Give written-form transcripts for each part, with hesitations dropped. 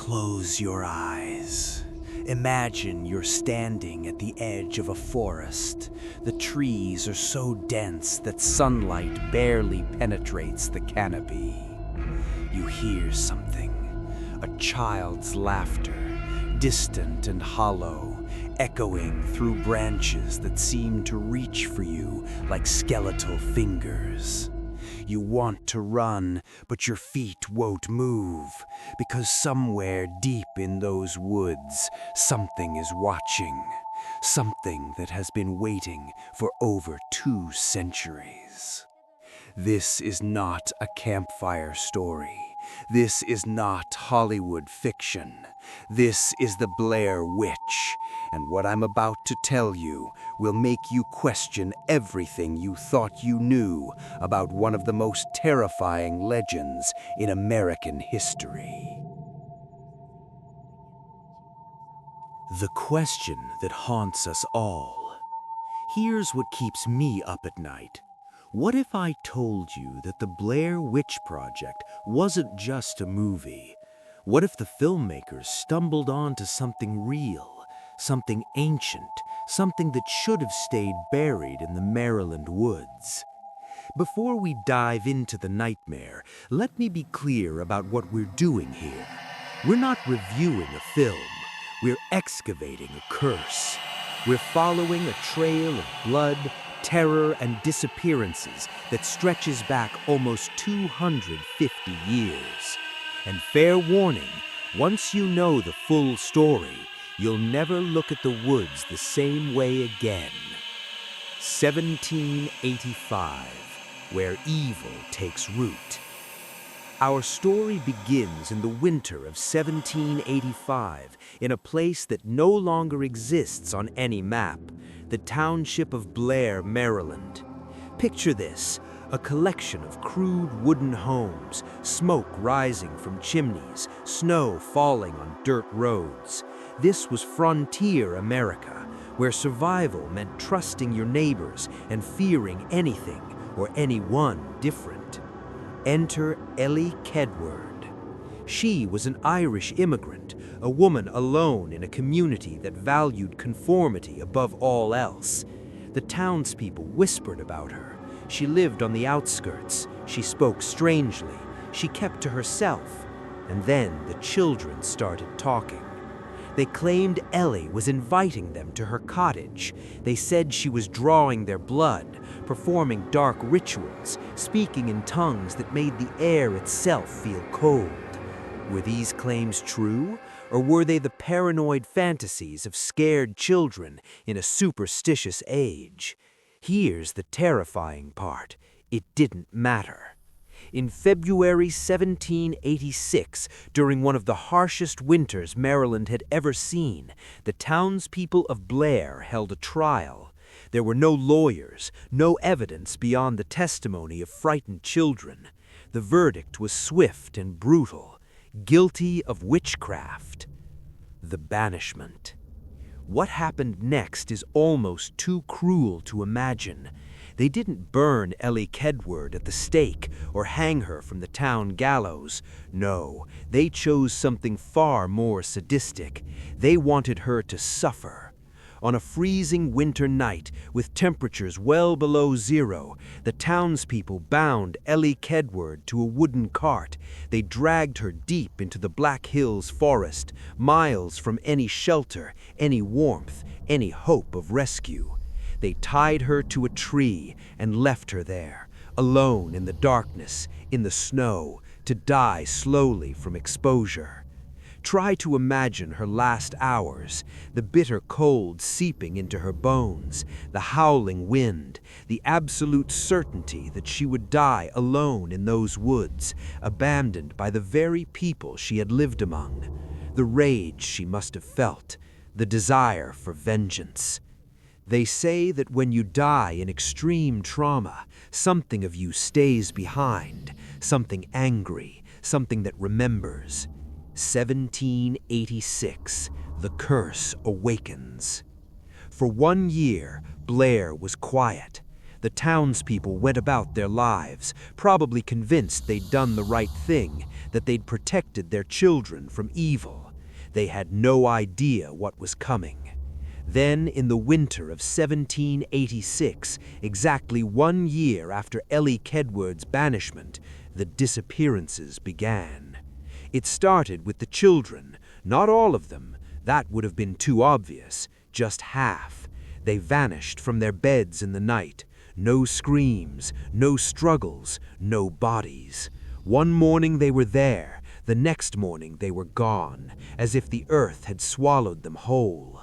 Close your eyes. Imagine you're standing at the edge of a forest. The trees are so dense that sunlight barely penetrates the canopy. You hear something, a child's laughter, distant and hollow, echoing through branches that seem to reach for you like skeletal fingers. You want to run, but your feet won't move, because somewhere deep in those woods, something is watching. Something that has been waiting for over 2 centuries. This is not a campfire story. This is not Hollywood fiction. This is the Blair Witch, and what I'm about to tell you will make you question everything you thought you knew about one of the most terrifying legends in American history. The question that haunts us all. Here's what keeps me up at night. What if I told you that the Blair Witch Project wasn't just a movie? What if the filmmakers stumbled onto something real, something ancient, something that should have stayed buried in the Maryland woods? Before we dive into the nightmare, let me be clear about what we're doing here. We're not reviewing a film. We're excavating a curse. We're following a trail of blood, terror, and disappearances that stretches back almost 250 years. And fair warning, once you know the full story, you'll never look at the woods the same way again. 1785, where evil takes root. Our story begins in the winter of 1785, in a place that no longer exists on any map, the township of Blair, Maryland. Picture this, a collection of crude wooden homes, smoke rising from chimneys, snow falling on dirt roads. This was frontier America, where survival meant trusting your neighbors and fearing anything or anyone different. Enter Elly Kedward. She was an Irish immigrant, a woman alone in a community that valued conformity above all else. The townspeople whispered about her. She lived on the outskirts. She spoke strangely. She kept to herself. And then the children started talking. They claimed Elly was inviting them to her cottage. They said she was drawing their blood, performing dark rituals, speaking in tongues that made the air itself feel cold. Were these claims true, or were they the paranoid fantasies of scared children in a superstitious age? Here's the terrifying part. It didn't matter. In February 1786, during one of the harshest winters Maryland had ever seen, the townspeople of Blair held a trial. There were no lawyers, no evidence beyond the testimony of frightened children. The verdict was swift and brutal. Guilty of witchcraft. The banishment. What happened next is almost too cruel to imagine. They didn't burn Elly Kedward at the stake or hang her from the town gallows. No, they chose something far more sadistic. They wanted her to suffer. On a freezing winter night, with temperatures well below zero, the townspeople bound Elly Kedward to a wooden cart. They dragged her deep into the Black Hills forest, miles from any shelter, any warmth, any hope of rescue. They tied her to a tree and left her there, alone in the darkness, in the snow, to die slowly from exposure. Try to imagine her last hours, the bitter cold seeping into her bones, the howling wind, the absolute certainty that she would die alone in those woods, abandoned by the very people she had lived among. The rage she must have felt, the desire for vengeance. They say that when you die in extreme trauma, something of you stays behind, something angry, something that remembers. 1786, the curse awakens. For 1 year, Blair was quiet. The townspeople went about their lives, probably convinced they'd done the right thing, that they'd protected their children from evil. They had no idea what was coming. Then, in the winter of 1786, exactly 1 year after Elly Kedward's banishment, the disappearances began. It started with the children, not all of them. That would have been too obvious, just half. They vanished from their beds in the night. No screams, no struggles, no bodies. One morning they were there, the next morning they were gone, as if the earth had swallowed them whole.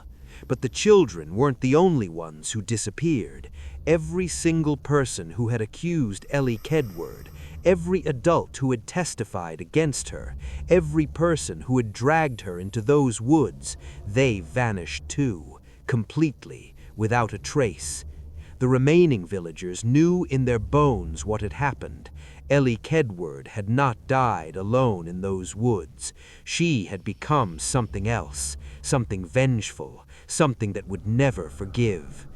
But the children weren't the only ones who disappeared. Every single person who had accused Elly Kedward, every adult who had testified against her, every person who had dragged her into those woods, they vanished too, completely, without a trace. The remaining villagers knew in their bones what had happened. Elly Kedward had not died alone in those woods. She had become something else, something vengeful, something that would never forgive.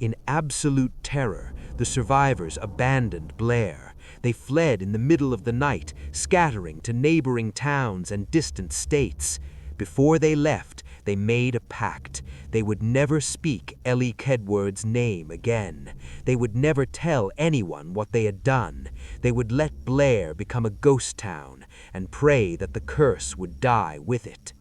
In absolute terror, the survivors abandoned Blair. They fled in the middle of the night, scattering to neighboring towns and distant states. Before they left, they made a pact. They would never speak Elly Kedward's name again. They would never tell anyone what they had done. They would let Blair become a ghost town and pray that the curse would die with it.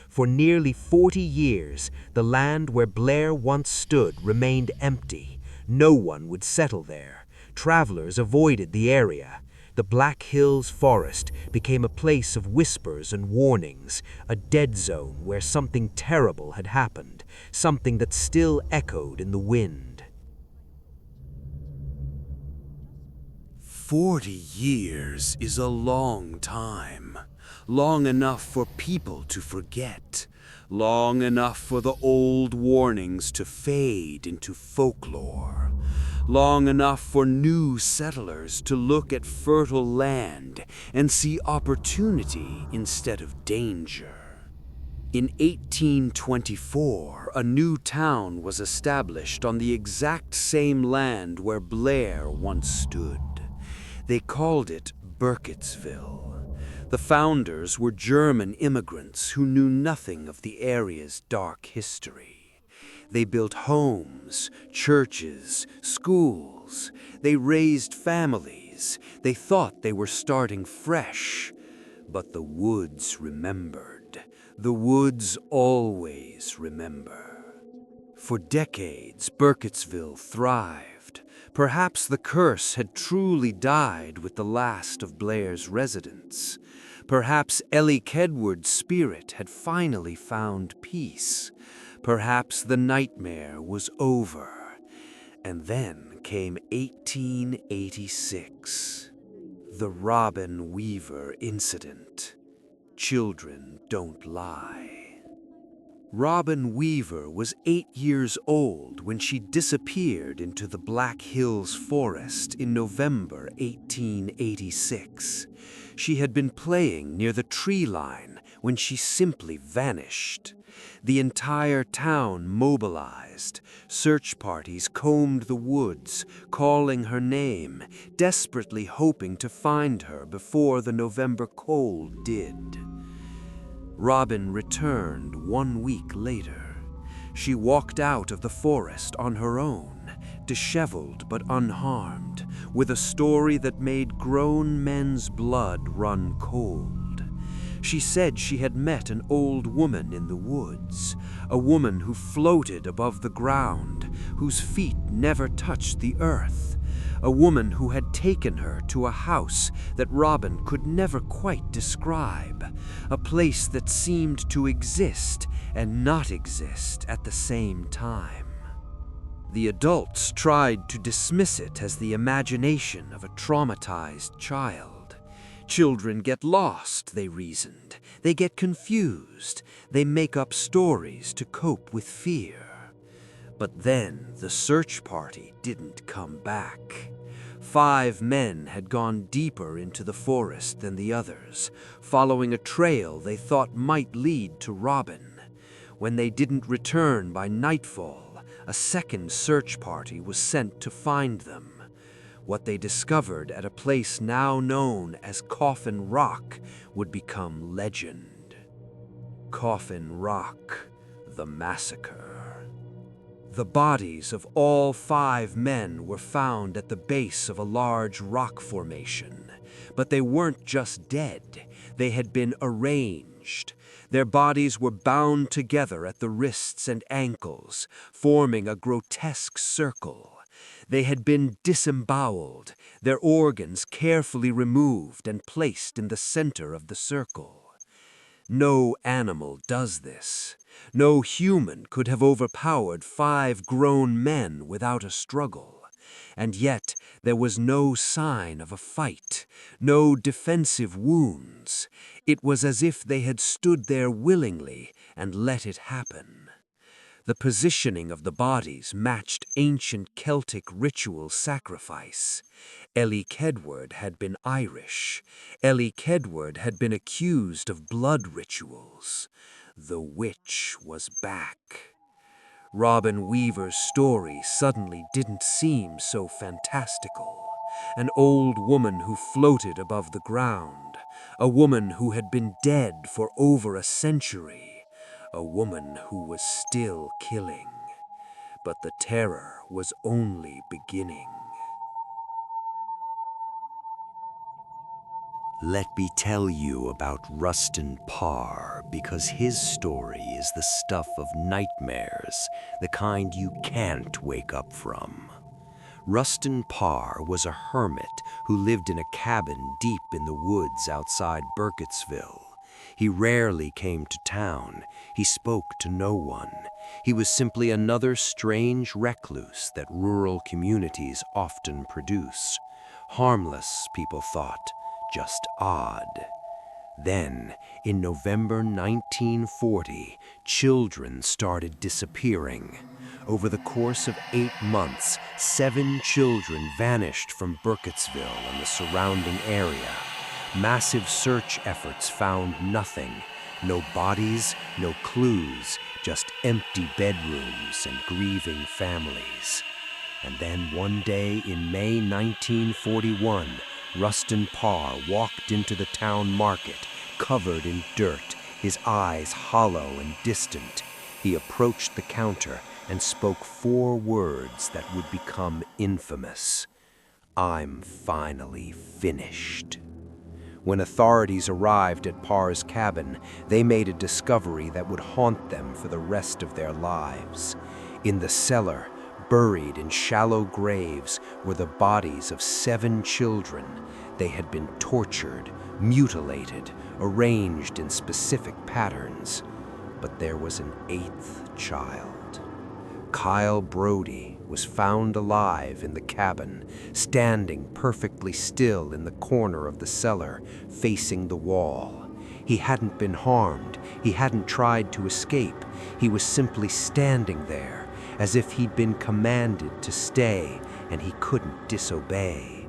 For nearly 40 years, the land where Blair once stood remained empty. No one would settle there. Travelers avoided the area. The Black Hills forest became a place of whispers and warnings, a dead zone where something terrible had happened, something that still echoed in the wind. 40 years is a long time. Long enough for people to forget. Long enough for the old warnings to fade into folklore. Long enough for new settlers to look at fertile land and see opportunity instead of danger. In 1824, a new town was established on the exact same land where Blair once stood. They called it Burkittsville. The founders were German immigrants who knew nothing of the area's dark history. They built homes, churches, schools. They raised families. They thought they were starting fresh. But the woods remembered. The woods always remember. For decades, Burkittsville thrived. Perhaps the curse had truly died with the last of Blair's residents. Perhaps Elly Kedward's spirit had finally found peace. Perhaps the nightmare was over. And then came 1886. The Robin Weaver incident. Children don't lie. Robin Weaver was 8 years old when she disappeared into the Black Hills forest in November 1886. She had been playing near the tree line when she simply vanished. The entire town mobilized. Search parties combed the woods, calling her name, desperately hoping to find her before the November cold did. Robin returned 1 week later. She walked out of the forest on her own, disheveled but unharmed, with a story that made grown men's blood run cold. She said she had met an old woman in the woods, a woman who floated above the ground, whose feet never touched the earth, a woman who had taken her to a house that Robin could never quite describe, a place that seemed to exist and not exist at the same time. The adults tried to dismiss it as the imagination of a traumatized child. Children get lost, they reasoned. They get confused. They make up stories to cope with fear. But then the search party didn't come back. 5 men had gone deeper into the forest than the others, following a trail they thought might lead to Robin. When they didn't return by nightfall, a second search party was sent to find them. What they discovered at a place now known as Coffin Rock would become legend. Coffin Rock, the massacre. The bodies of all 5 men were found at the base of a large rock formation, but they weren't just dead, they had been arranged. Their bodies were bound together at the wrists and ankles, forming a grotesque circle. They had been disemboweled, their organs carefully removed and placed in the center of the circle. No animal does this. No human could have overpowered 5 grown men without a struggle. And yet there was no sign of a fight, no defensive wounds. It was as if they had stood there willingly and let it happen. The positioning of the bodies matched ancient Celtic ritual sacrifice. Elly Kedward had been Irish. Elly Kedward had been accused of blood rituals. The witch was back. Robin Weaver's story suddenly didn't seem so fantastical. An old woman who floated above the ground. A woman who had been dead for over a century. A woman who was still killing. But the terror was only beginning. Let me tell you about Rustin Parr, because his story is the stuff of nightmares, the kind you can't wake up from. Rustin Parr was a hermit who lived in a cabin deep in the woods outside Burkittsville. He rarely came to town. He spoke to no one. He was simply another strange recluse that rural communities often produce. Harmless, people thought, just odd. Then, in November 1940, children started disappearing. Over the course of 8 months, 7 children vanished from Burkittsville and the surrounding area. Massive search efforts found nothing. No bodies, no clues, just empty bedrooms and grieving families. And then one day in May 1941, Rustin Parr walked into the town market, covered in dirt, his eyes hollow and distant. He approached the counter and spoke 4 words that would become infamous. "I'm finally finished." When authorities arrived at Parr's cabin, they made a discovery that would haunt them for the rest of their lives. In the cellar, buried in shallow graves, were the bodies of 7 children. They had been tortured, mutilated, arranged in specific patterns. But there was an 8th child. Kyle Brody was found alive in the cabin, standing perfectly still in the corner of the cellar, facing the wall. He hadn't been harmed. He hadn't tried to escape. He was simply standing there, as if he'd been commanded to stay, and he couldn't disobey.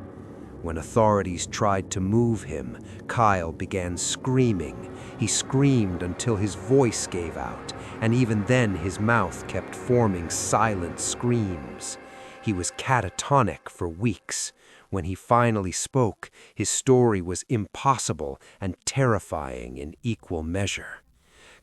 When authorities tried to move him, Kyle began screaming. He screamed until his voice gave out, and even then his mouth kept forming silent screams. He was catatonic for weeks. When he finally spoke, his story was impossible and terrifying in equal measure.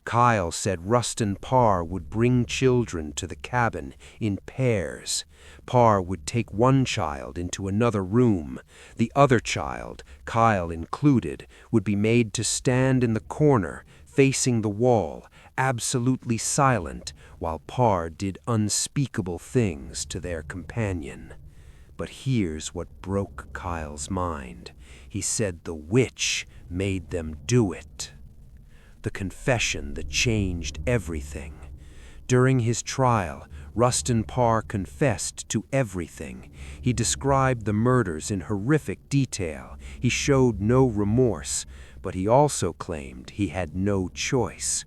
Kyle said Rustin Parr would bring children to the cabin in pairs. Parr would take one child into another room. The other child, Kyle included, would be made to stand in the corner, facing the wall, absolutely silent, while Parr did unspeakable things to their companion. But here's what broke Kyle's mind. He said the witch made them do it. The confession that changed everything. During his trial, Rustin Parr confessed to everything. He described the murders in horrific detail. He showed no remorse, but he also claimed he had no choice.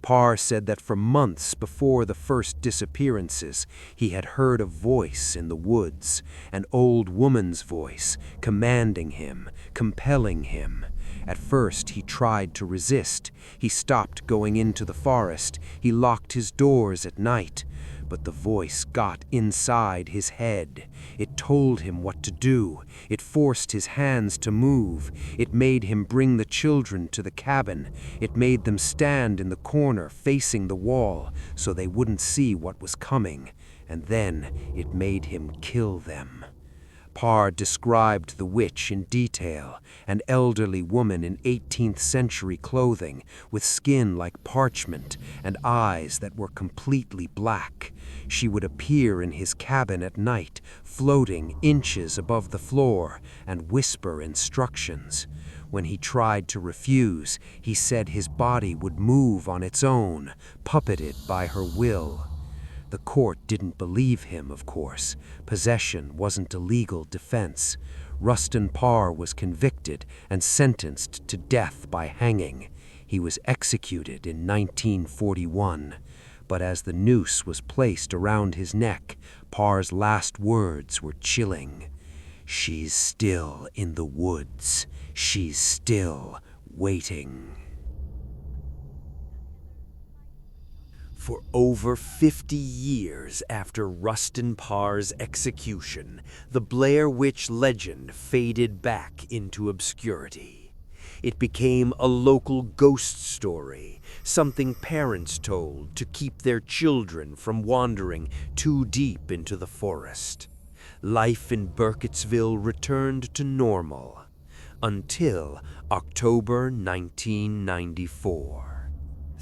Parr said that for months before the first disappearances, he had heard a voice in the woods, an old woman's voice, commanding him, compelling him. At first, he tried to resist. He stopped going into the forest. He locked his doors at night. But the voice got inside his head. It told him what to do. It forced his hands to move. It made him bring the children to the cabin. It made them stand in the corner facing the wall so they wouldn't see what was coming. And then it made him kill them. Parr described the witch in detail, an elderly woman in 18th century clothing, with skin like parchment and eyes that were completely black. She would appear in his cabin at night, floating inches above the floor, and whisper instructions. When he tried to refuse, he said his body would move on its own, puppeted by her will. The court didn't believe him, of course. Possession wasn't a legal defense. Rustin Parr was convicted and sentenced to death by hanging. He was executed in 1941. But as the noose was placed around his neck, Parr's last words were chilling. "She's still in the woods. She's still waiting." For over 50 years after Rustin Parr's execution, the Blair Witch legend faded back into obscurity. It became a local ghost story, something parents told to keep their children from wandering too deep into the forest. Life in Burkittsville returned to normal until October 1994.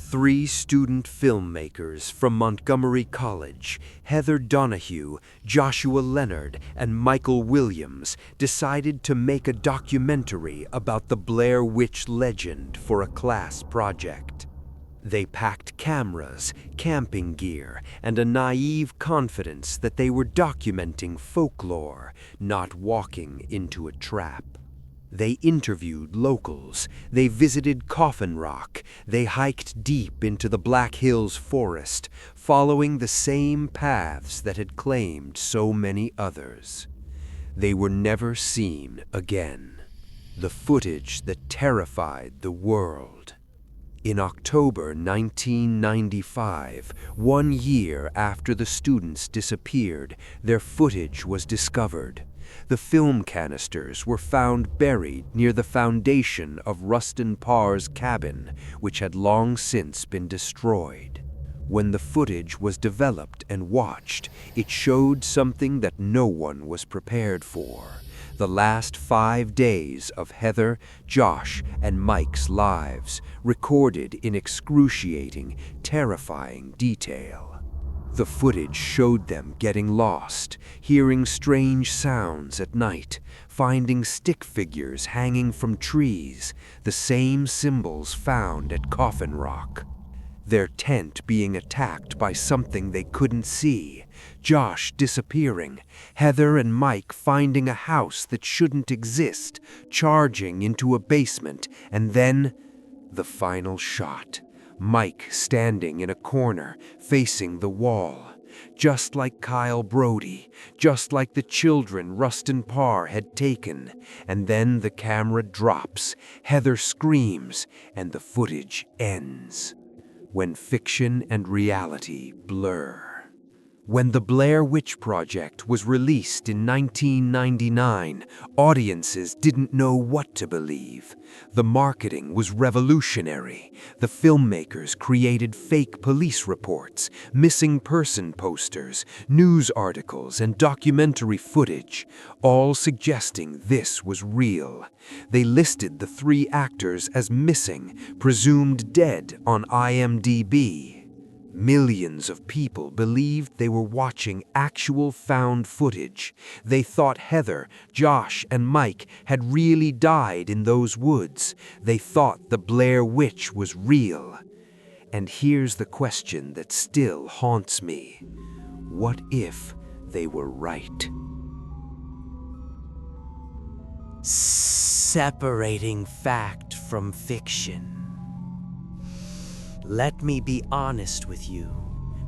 Three student filmmakers from Montgomery College, Heather Donahue, Joshua Leonard, and Michael Williams, decided to make a documentary about the Blair Witch legend for a class project. They packed cameras, camping gear, and a naive confidence that they were documenting folklore, not walking into a trap. They interviewed locals, they visited Coffin Rock, they hiked deep into the Black Hills forest, following the same paths that had claimed so many others. They were never seen again. The footage that terrified the world. In October 1995, 1 year after the students disappeared, their footage was discovered. The film canisters were found buried near the foundation of Rustin Parr's cabin, which had long since been destroyed. When the footage was developed and watched, it showed something that no one was prepared for: the last 5 days of Heather, Josh, and Mike's lives, recorded in excruciating, terrifying detail. The footage showed them getting lost, hearing strange sounds at night, finding stick figures hanging from trees, the same symbols found at Coffin Rock. Their tent being attacked by something they couldn't see, Josh disappearing, Heather and Mike finding a house that shouldn't exist, charging into a basement, and then the final shot. Mike standing in a corner, facing the wall. Just like Kyle Brody, just like the children Rustin Parr had taken. And then the camera drops, Heather screams, and the footage ends. When fiction and reality blur. When the Blair Witch Project was released in 1999, audiences didn't know what to believe. The marketing was revolutionary. The filmmakers created fake police reports, missing person posters, news articles, and documentary footage, all suggesting this was real. They listed the 3 actors as missing, presumed dead on IMDb. Millions of people believed they were watching actual found footage. They thought Heather, Josh, and Mike had really died in those woods. They thought the Blair Witch was real. And here's the question that still haunts me. What if they were right? Separating fact from fiction. Let me be honest with you,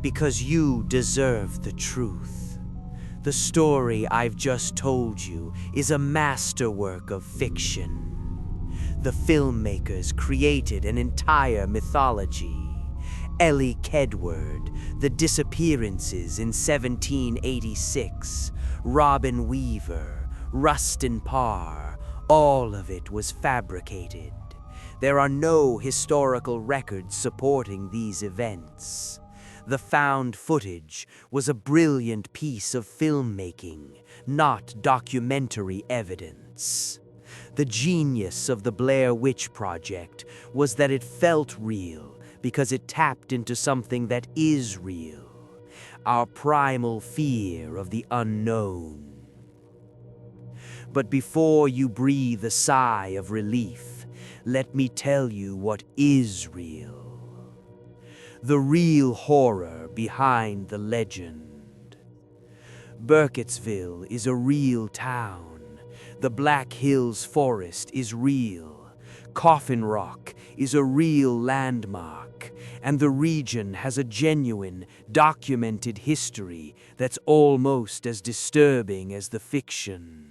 because you deserve the truth. The story I've just told you is a masterwork of fiction. The filmmakers created an entire mythology. Elly Kedward, the disappearances in 1786, Robin Weaver, Rustin Parr, all of it was fabricated. There are no historical records supporting these events. The found footage was a brilliant piece of filmmaking, not documentary evidence. The genius of the Blair Witch Project was that it felt real because it tapped into something that is real, our primal fear of the unknown. But before you breathe a sigh of relief, let me tell you what is real. The real horror behind the legend. Burkittsville is a real town. The Black Hills Forest is real. Coffin Rock is a real landmark, and the region has a genuine, documented history that's almost as disturbing as the fiction.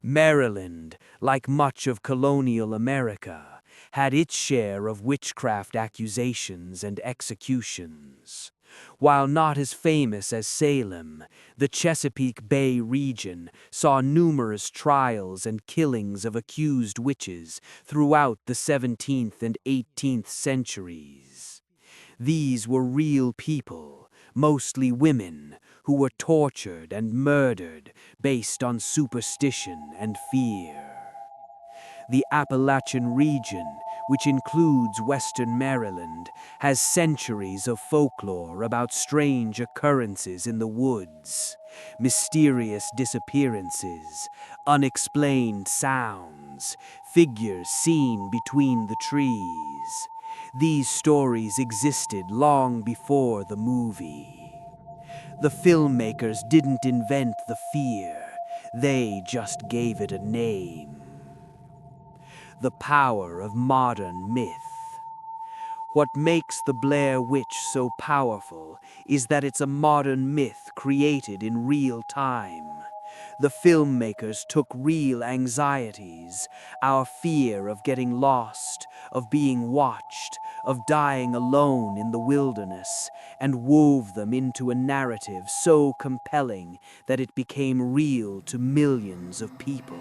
Maryland, like much of colonial America, had its share of witchcraft accusations and executions. While not as famous as Salem, the Chesapeake Bay region saw numerous trials and killings of accused witches throughout the 17th and 18th centuries. These were real people, mostly women, who were tortured and murdered based on superstition and fear. The Appalachian region, which includes western Maryland, has centuries of folklore about strange occurrences in the woods, mysterious disappearances, unexplained sounds, figures seen between the trees. These stories existed long before the movie. The filmmakers didn't invent the fear, they just gave it a name. The power of modern myth. What makes the Blair Witch so powerful is that it's a modern myth created in real time. The filmmakers took real anxieties, our fear of getting lost, of being watched, of dying alone in the wilderness, and wove them into a narrative so compelling that it became real to millions of people.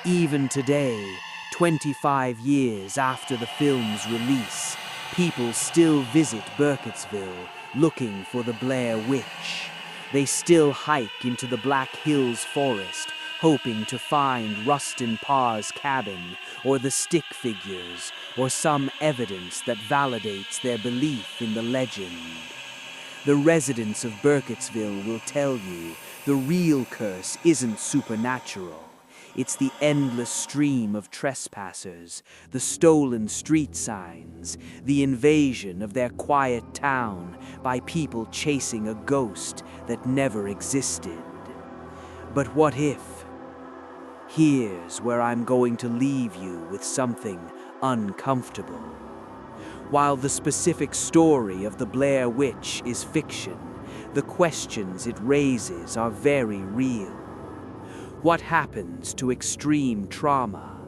Even today, 25 years after the film's release, people still visit Burkittsville looking for the Blair Witch. They still hike into the Black Hills Forest, hoping to find Rustin Parr's cabin, or the stick figures, or some evidence that validates their belief in the legend. The residents of Burkittsville will tell you the real curse isn't supernatural. It's the endless stream of trespassers, the stolen street signs, the invasion of their quiet town by people chasing a ghost that never existed. But what if? Here's where I'm going to leave you with something uncomfortable. While the specific story of the Blair Witch is fiction, the questions it raises are very real. What happens to extreme trauma?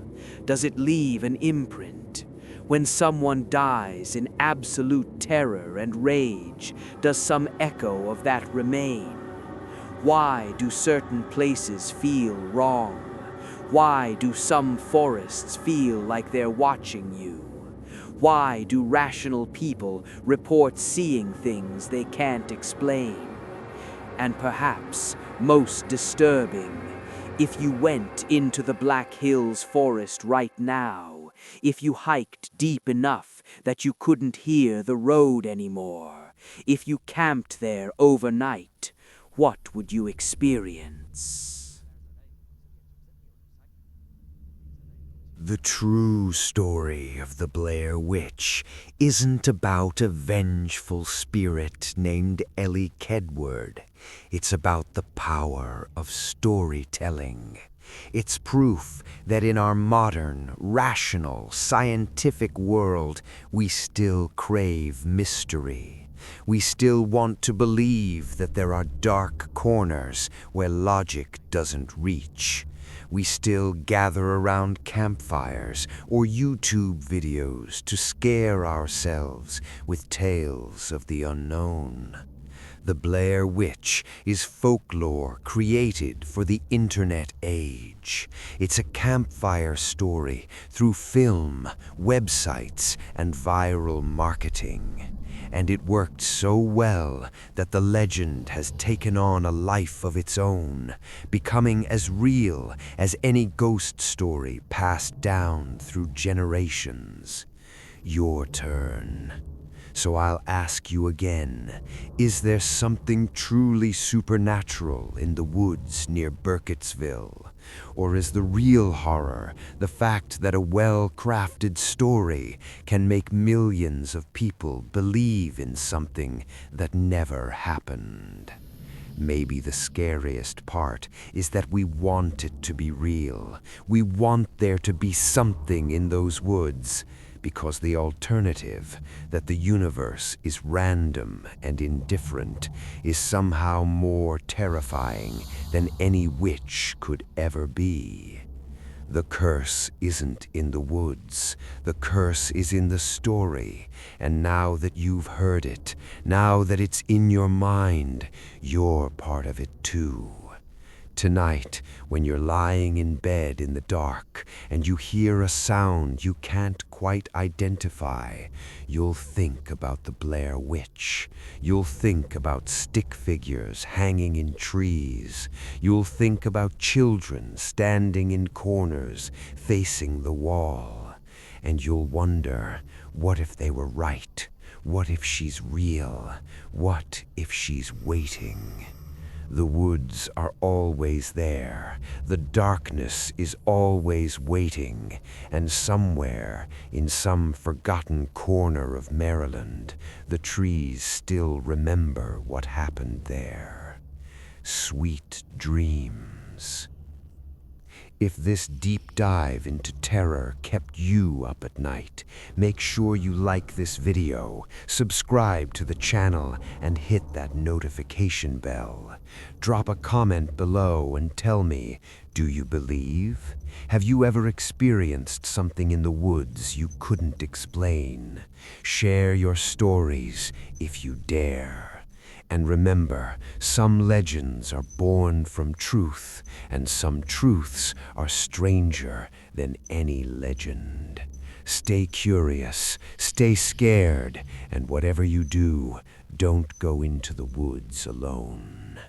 Does it leave an imprint? When someone dies in absolute terror and rage, does some echo of that remain? Why do certain places feel wrong? Why do some forests feel like they're watching you? Why do rational people report seeing things they can't explain? And perhaps most disturbing, if you went into the Black Hills Forest right now, if you hiked deep enough that you couldn't hear the road anymore, if you camped there overnight, what would you experience? The true story of the Blair Witch isn't about a vengeful spirit named Elly Kedward. It's about the power of storytelling. It's proof that in our modern, rational, scientific world, we still crave mystery. We still want to believe that there are dark corners where logic doesn't reach. we still gather around campfires or YouTube videos to scare ourselves with tales of the unknown. The Blair Witch is folklore created for the internet age. It's a campfire story through film, websites, and viral marketing. And it worked so well that the legend has taken on a life of its own, becoming as real as any ghost story passed down through generations. Your turn. So I'll ask you again, is there something truly supernatural in the woods near Burkittsville? Or is the real horror the fact that a well-crafted story can make millions of people believe in something that never happened? Maybe the scariest part is that we want it to be real. We want there to be something in those woods, because the alternative, that the universe is random and indifferent, is somehow more terrifying than any witch could ever be. The curse isn't in the woods. The curse is in the story. And now that you've heard it, now that it's in your mind, you're part of it too. Tonight, when you're lying in bed in the dark and you hear a sound you can't quite identify, you'll think about the Blair Witch. You'll think about stick figures hanging in trees. You'll think about children standing in corners facing the wall. And you'll wonder, what if they were right? What if she's real? What if she's waiting? The woods are always there. The darkness is always waiting. And somewhere, in some forgotten corner of Maryland, the trees still remember what happened there. Sweet dreams. If this deep dive into terror kept you up at night, make sure you like this video, subscribe to the channel, and hit that notification bell. Drop a comment below and tell me, do you believe? Have you ever experienced something in the woods you couldn't explain? Share your stories if you dare. And remember, some legends are born from truth, and some truths are stranger than any legend. Stay curious, stay scared, and whatever you do, don't go into the woods alone.